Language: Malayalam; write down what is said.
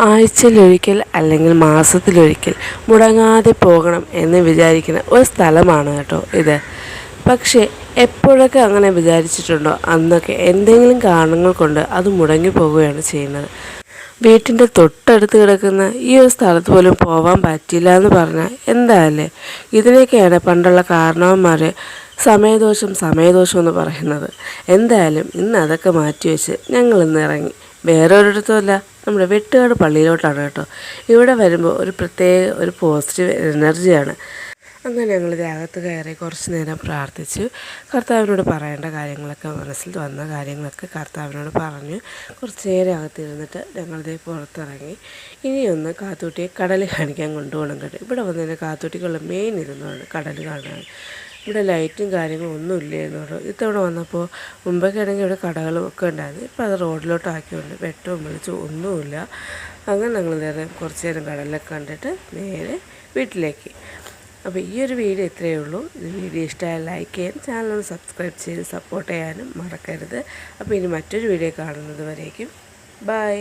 ആഴ്ചയിലൊരിക്കൽ അല്ലെങ്കിൽ മാസത്തിലൊരിക്കൽ മുടങ്ങാതെ പോകണം എന്ന് വിചാരിക്കുന്ന ഒരു സ്ഥലമാണ് കേട്ടോ ഇത്. പക്ഷേ എപ്പോഴൊക്കെ അങ്ങനെ വിചാരിച്ചിട്ടുണ്ടോ അന്നൊക്കെ എന്തെങ്കിലും കാരണങ്ങൾ കൊണ്ട് അത് മുടങ്ങി പോവുകയാണ് ചെയ്യുന്നത്. വീട്ടിൻ്റെ തൊട്ടടുത്ത് കിടക്കുന്ന ഈ ഒരു സ്ഥലത്ത് പോലും പോകാൻ പറ്റില്ല എന്ന് പറഞ്ഞാൽ എന്താല്ലേ. ഇതിനൊക്കെയാണ് പണ്ടുള്ള കാരണവന്മാർ സമയദോഷം എന്ന് പറയുന്നത്. എന്തായാലും ഇന്ന് അതൊക്കെ മാറ്റി വെച്ച് ഞങ്ങൾ ഇന്ന് ഇറങ്ങി. വേറെ ഒരിടത്തുമല്ല, നമ്മുടെ വെട്ടുകാട് പള്ളിയിലോട്ടാണ് കേട്ടോ. ഇവിടെ വരുമ്പോൾ ഒരു പ്രത്യേക ഒരു പോസിറ്റീവ് എനർജിയാണ്. അങ്ങനെ ഞങ്ങളിത് അകത്ത് കയറി കുറച്ച് നേരം പ്രാർത്ഥിച്ചു. കർത്താവിനോട് പറയേണ്ട കാര്യങ്ങളൊക്കെ, മനസ്സിൽ വന്ന കാര്യങ്ങളൊക്കെ കർത്താവിനോട് പറഞ്ഞു. കുറച്ച് നേരം അകത്തിരുന്നിട്ട് ഞങ്ങളിത് പുറത്തിറങ്ങി. ഇനിയൊന്ന് കാത്തൂട്ടിയെ കടൽ കാണിക്കാൻ കൊണ്ടുപോകണം കേട്ടോ. ഇവിടെ വന്നതിന് കാത്തൂട്ടിക്കുള്ള മെയിൻ ഇതെന്നാണ് കടൽ കാണാൻ. ഇവിടെ ലൈറ്റും കാര്യങ്ങളും ഒന്നും ഇല്ലായിരുന്നു കേട്ടോ. ഇത്തവണ വന്നപ്പോൾ മുമ്പൊക്കെ ആണെങ്കിൽ ഇവിടെ കടകളും ഒക്കെ ഉണ്ടായിരുന്നു. ഇപ്പോൾ അത് റോഡിലോട്ടാക്കിയുണ്ട്. വെട്ടവും വെളിച്ചവും ഒന്നുമില്ല. അങ്ങനെ ഞങ്ങൾ നേരെ കുറച്ച് നേരം കടലൊക്കെ കണ്ടിട്ട് നേരെ വീട്ടിലേക്ക്. അപ്പോൾ ഈ ഒരു വീഡിയോ ഇത്രയേ ഉള്ളൂ. ഈ വീഡിയോ ഇഷ്ടമായാൽ ലൈക്ക് ചെയ്യാനും ചാനൽ സബ്സ്ക്രൈബ് ചെയ്ത് സപ്പോർട്ട് ചെയ്യാനും മറക്കരുത്. അപ്പോൾ ഇനി മറ്റൊരു വീഡിയോ കാണുന്നത് വരേക്കും ബൈ.